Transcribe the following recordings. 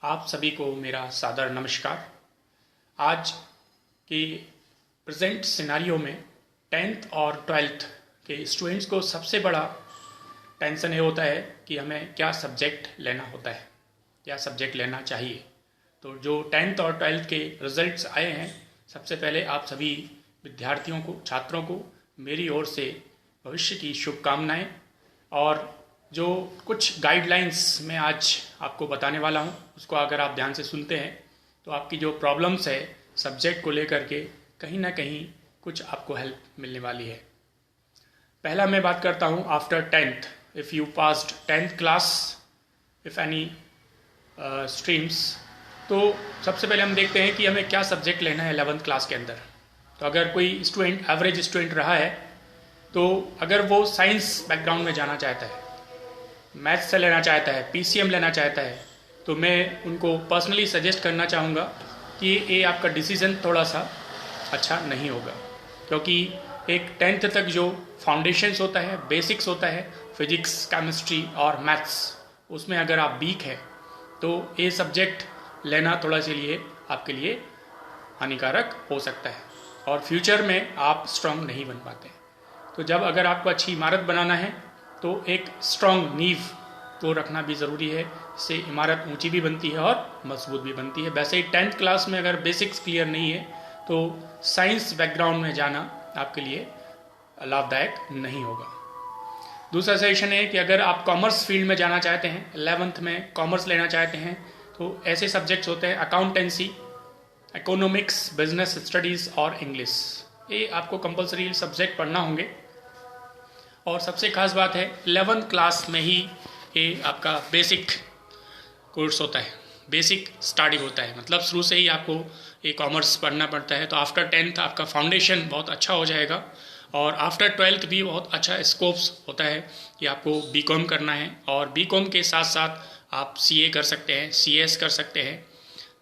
आप सभी को मेरा सादर नमस्कार। आज के प्रेजेंट सिनारियो में 10th और 12th के स्टूडेंट्स को सबसे बड़ा टेंशन ये होता है कि हमें क्या सब्जेक्ट लेना होता है, क्या सब्जेक्ट लेना चाहिए। तो जो 10th और 12th के रिजल्ट्स आए हैं, सबसे पहले आप सभी विद्यार्थियों को, छात्रों को मेरी ओर से भविष्य की शुभकामनाएं। और जो कुछ गाइडलाइंस मैं आज आपको बताने वाला हूं, उसको अगर आप ध्यान से सुनते हैं तो आपकी जो प्रॉब्लम्स है सब्जेक्ट को लेकर के कहीं ना कहीं कुछ आपको हेल्प मिलने वाली है। पहला मैं बात करता हूं after 10th, if you passed 10th class, if any streams, तो सबसे पहले हम देखते हैं कि हमें क्या सब्जेक्ट लेना है 11th क्लास के अंदर। तो अगर कोई स्टूडेंट एवरेज स्टूडेंट रहा है तो अगर वो साइंस बैकग्राउंड में जाना चाहता है, मैथ्स से लेना चाहता है, पीसीएम लेना चाहता है, तो मैं उनको पर्सनली सजेस्ट करना चाहूँगा कि ये आपका डिसीज़न थोड़ा सा अच्छा नहीं होगा, क्योंकि एक 10th तक जो फाउंडेशंस होता है, बेसिक्स होता है, फिजिक्स, केमिस्ट्री और मैथ्स, उसमें अगर आप वीक है तो ये सब्जेक्ट लेना थोड़ा सा लिए आपके लिए हानिकारक हो सकता है और फ्यूचर में आप स्ट्रांग नहीं बन पाते। तो जब अगर आपको अच्छी इमारत बनाना है तो एक स्ट्रांग नींव तो रखना भी ज़रूरी है, इससे इमारत ऊंची भी बनती है और मजबूत भी बनती है। वैसे ही 10th क्लास में अगर बेसिक्स क्लियर नहीं है तो साइंस बैकग्राउंड में जाना आपके लिए लाभदायक नहीं होगा। दूसरा सजेशन है कि अगर आप कॉमर्स फील्ड में जाना चाहते हैं, 11th में कॉमर्स लेना चाहते हैं, तो ऐसे सब्जेक्ट्स होते हैं अकाउंटेंसी, इकोनॉमिक्स, बिजनेस स्टडीज़ और इंग्लिश। ये आपको कंपलसरी सब्जेक्ट पढ़ना होंगे। और सबसे खास बात है 11th क्लास में ही ये आपका बेसिक कोर्स होता है, बेसिक स्टार्टिंग होता है, मतलब शुरू से ही आपको ये कॉमर्स पढ़ना पड़ता है। तो आफ्टर 10th आपका फाउंडेशन बहुत अच्छा हो जाएगा और आफ्टर 12th भी बहुत अच्छा स्कोप्स होता है कि आपको बीकॉम करना है और बीकॉम के साथ साथ आप सीए कर सकते हैं, सीएस कर सकते हैं,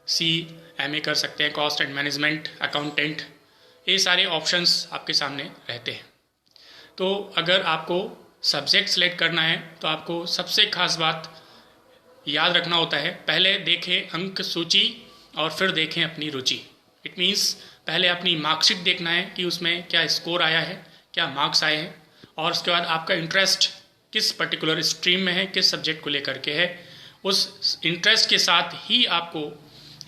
सीएमए कर सकते हैं, कॉस्ट एंड मैनेजमेंट, अकाउंटेंट, ये सारे ऑप्शंस आपके सामने रहते हैं। तो अगर आपको सब्जेक्ट सेलेक्ट करना है तो आपको सबसे खास बात याद रखना होता है, पहले देखें अंक सूची और फिर देखें अपनी रुचि। इट मीन्स पहले अपनी मार्कशीट देखना है कि उसमें क्या स्कोर आया है, क्या मार्क्स आए हैं, और उसके बाद आपका इंटरेस्ट किस पर्टिकुलर स्ट्रीम में है, किस सब्जेक्ट को लेकर के है, उस इंटरेस्ट के साथ ही आपको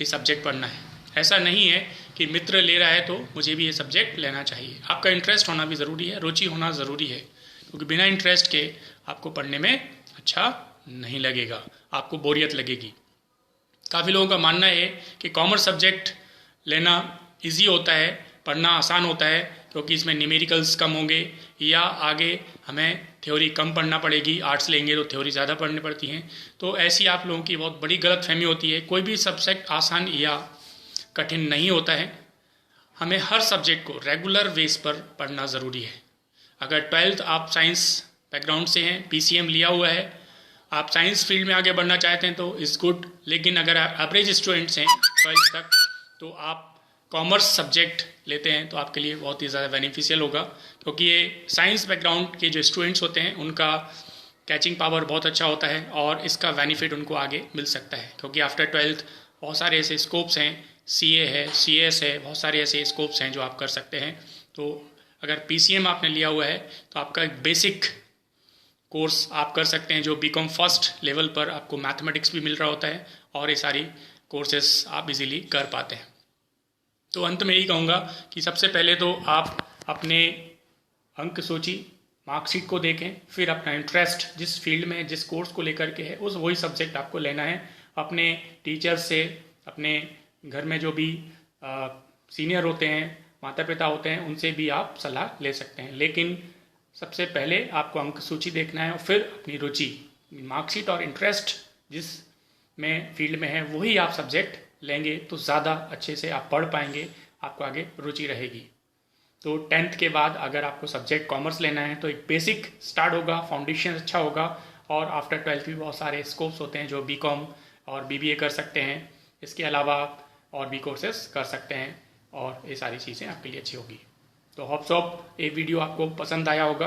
ये सब्जेक्ट पढ़ना है। ऐसा नहीं है कि मित्र ले रहा है तो मुझे भी ये सब्जेक्ट लेना चाहिए। आपका इंटरेस्ट होना भी ज़रूरी है, रुचि होना ज़रूरी है, क्योंकि बिना इंटरेस्ट के आपको पढ़ने में अच्छा नहीं लगेगा, आपको बोरियत लगेगी। काफ़ी लोगों का मानना है कि कॉमर्स सब्जेक्ट लेना इजी होता है, पढ़ना आसान होता है, क्योंकि इसमें न्यूमेरिकल्स कम होंगे या आगे हमें थ्योरी कम पढ़ना पड़ेगी, आर्ट्स लेंगे तो थ्योरी ज़्यादा पढ़नी पड़ती हैं। तो ऐसी आप लोगों की बहुत बड़ी गलतफहमी होती है। कोई भी सब्जेक्ट आसान या कठिन नहीं होता है, हमें हर सब्जेक्ट को रेगुलर बेस पर पढ़ना ज़रूरी है। अगर 12th आप साइंस बैकग्राउंड से हैं, पीसीएम लिया हुआ है, आप साइंस फील्ड में आगे बढ़ना चाहते हैं तो इज़ गुड, लेकिन अगर आप एवरेज स्टूडेंट्स हैं 12th तक तो आप कॉमर्स सब्जेक्ट लेते हैं तो आपके लिए बहुत ही ज़्यादा बेनिफिशियल होगा, क्योंकि ये साइंस बैकग्राउंड के जो स्टूडेंट्स होते हैं उनका कैचिंग पावर बहुत अच्छा होता है और इसका बेनिफिट उनको आगे मिल सकता है, क्योंकि आफ्टर 12th बहुत सारे ऐसे स्कोप्स हैं, सीए है, सीएस है, बहुत सारे ऐसे स्कोप्स हैं जो आप कर सकते हैं। तो अगर पीसीएम आपने लिया हुआ है तो आपका एक बेसिक कोर्स आप कर सकते हैं, जो बीकॉम फर्स्ट लेवल पर आपको मैथमेटिक्स भी मिल रहा होता है और ये सारी कोर्सेस आप इजीली कर पाते हैं। तो अंत में यही कहूँगा कि सबसे पहले तो आप अपने अंक सूची, मार्कशीट को देखें, फिर अपना इंटरेस्ट जिस फील्ड में, जिस कोर्स को लेकर के है, उस वही सब्जेक्ट आपको लेना है। अपने टीचर्स से, अपने घर में जो भी सीनियर होते हैं, माता पिता होते हैं, उनसे भी आप सलाह ले सकते हैं, लेकिन सबसे पहले आपको अंक सूची देखना है और फिर अपनी रुचि, मार्कशीट और इंटरेस्ट जिस में फील्ड में है वही आप सब्जेक्ट लेंगे तो ज़्यादा अच्छे से आप पढ़ पाएंगे, आपको आगे रुचि रहेगी। तो 10th के बाद अगर आपको सब्जेक्ट कॉमर्स लेना है तो एक बेसिक स्टार्ट होगा, फाउंडेशन अच्छा होगा, और आफ्टर 12th भी बहुत सारे स्कोप्स होते हैं जो बीकॉम और बीबीए कर सकते हैं। इसके अलावा और भी कोर्सेस कर सकते हैं और ये सारी चीज़ें आपके लिए अच्छी होगी। तो होप्स ऑफ ये वीडियो आपको पसंद आया होगा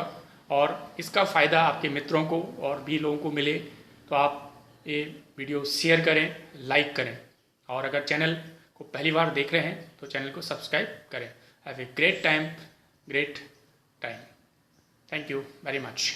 और इसका फ़ायदा आपके मित्रों को और भी लोगों को मिले, तो आप ये वीडियो शेयर करें, लाइक करें, और अगर चैनल को पहली बार देख रहे हैं तो चैनल को सब्सक्राइब करें। Have a great time. Thank you very much.